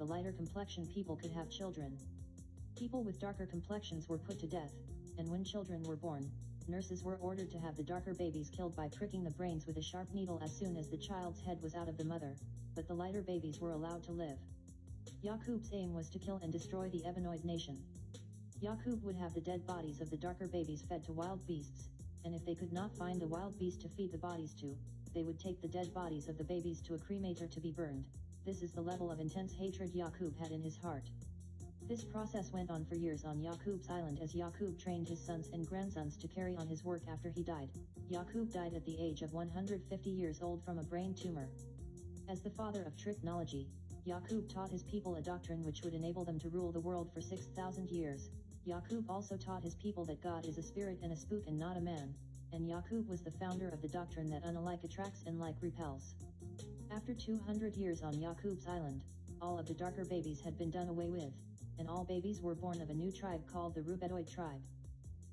the lighter complexion people could have children. People with darker complexions were put to death, and when children were born, nurses were ordered to have the darker babies killed by pricking the brains with a sharp needle as soon as the child's head was out of the mother, but the lighter babies were allowed to live. YACUB's aim was to kill and destroy the Ebenoid nation. YACUB would have the dead bodies of the darker babies fed to wild beasts, and if they could not find a wild beast to feed the bodies to, they would take the dead bodies of the babies to a cremator to be burned. This is the level of intense hatred YACUB had in his heart. This process went on for years on YACUB's island as YACUB trained his sons and grandsons to carry on his work after he died. YACUB died at the age of 150 years old from a brain tumor. As the father of technology, YACUB taught his people a doctrine which would enable them to rule the world for 6,000 years. YACUB also taught his people that God is a spirit and a spook and not a man, and YACUB was the founder of the doctrine that unlike attracts and like repels. After 200 years on YACUB's island, all of the darker babies had been done away with, and all babies were born of a new tribe called the Rubetoid tribe.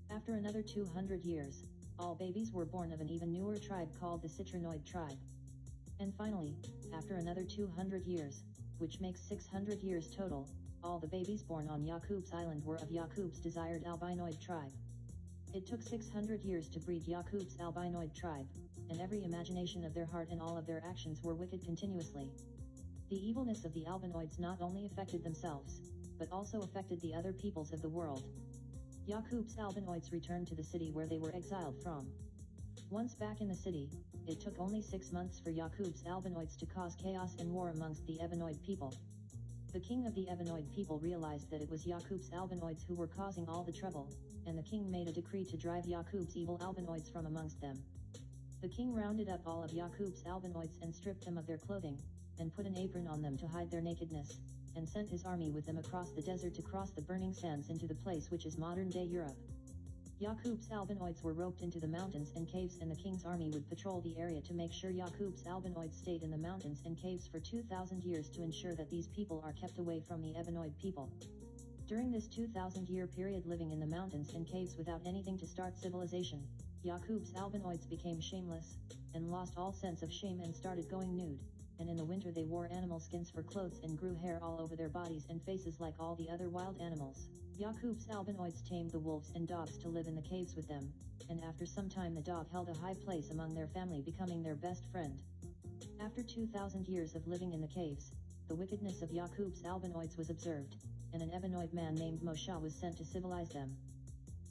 After another 200 years, all babies were born of an even newer tribe called the Citrinoid tribe. And finally, after another 200 years, which makes 600 years total, all the babies born on YACUB's island were of YACUB's desired albinoid tribe. It took 600 years to breed YACUB's albinoid tribe, and every imagination of their heart and all of their actions were wicked continuously. The evilness of the albinoids not only affected themselves, but also affected the other peoples of the world. YACUB's albinoids returned to the city where they were exiled from. Once back in the city, it took only 6 months for YACUB's albinoids to cause chaos and war amongst the Ebenoid people. The king of the Ebenoid people realized that it was YACUB's albinoids who were causing all the trouble, and the king made a decree to drive YACUB's evil albinoids from amongst them. The king rounded up all of YACUB's albinoids and stripped them of their clothing, and put an apron on them to hide their nakedness, and sent his army with them across the desert to cross the burning sands into the place which is modern-day Europe. YACUB's albinoids were roped into the mountains and caves, and the king's army would patrol the area to make sure YACUB's albinoids stayed in the mountains and caves for 2,000 years to ensure that these people are kept away from the Ebenoid people. During this 2,000-year period living in the mountains and caves without anything to start civilization, YACUB's albinoids became shameless, and lost all sense of shame and started going nude, and in the winter they wore animal skins for clothes and grew hair all over their bodies and faces like all the other wild animals. YACUB's albinoids tamed the wolves and dogs to live in the caves with them, and after some time the dog held a high place among their family, becoming their best friend. After 2,000 years of living in the caves, the wickedness of YACUB's albinoids was observed, and an Ebenoid man named Moshe was sent to civilize them.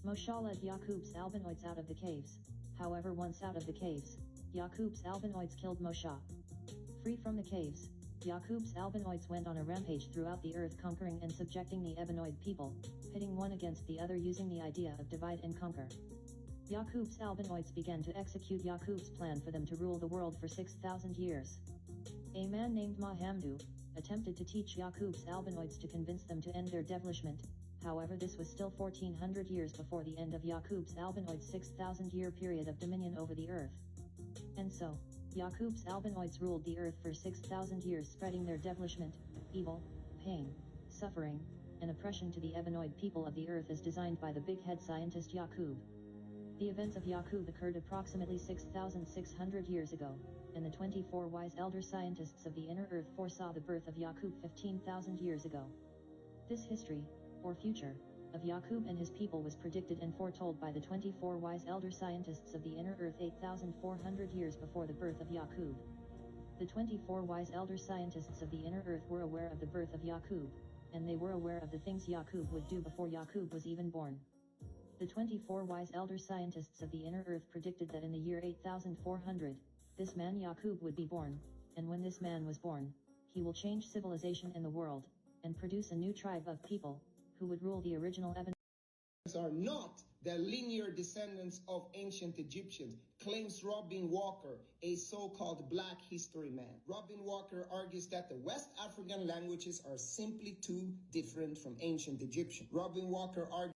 Moshe led YACUB's albinoids out of the caves. However, once out of the caves, YACUB's albinoids killed Moshe. Free from the caves, YACUB's albinoids went on a rampage throughout the earth, conquering and subjecting the Ebenoid people, pitting one against the other using the idea of divide and conquer. YACUB's albinoids began to execute YACUB's plan for them to rule the world for 6,000 years. A man named Mahamdu attempted to teach YACUB's albinoids to convince them to end their devilishment. However, this was still 1,400 years before the end of YACUB's albinoids' 6,000-year period of dominion over the earth. And so, YACUB's albinoids ruled the earth for 6,000 years, spreading their devilishment, evil, pain, suffering, and oppression to the Ebenoid people of the earth as designed by the big head scientist YACUB. The events of YACUB occurred approximately 6,600 years ago, and the 24 wise elder scientists of the inner earth foresaw the birth of YACUB 15,000 years ago. This history, or future, of YACUB and his people was predicted and foretold by the 24 wise elder scientists of the inner earth 8,400 years before the birth of YACUB. The 24 wise elder scientists of the inner earth were aware of the birth of YACUB, and they were aware of the things YACUB would do before YACUB was even born. The 24 wise elder scientists of the inner earth predicted that in the year 8,400, this man YACUB would be born, and when this man was born, he will change civilization in the world, and produce a new tribe of people, who would rule the original Ebenoid. Are not the linear descendants of ancient Egyptians, claims Robin Walker, a so-called black history man. Robin Walker argues that the West African languages are simply too different from ancient Egyptian. Robin Walker argues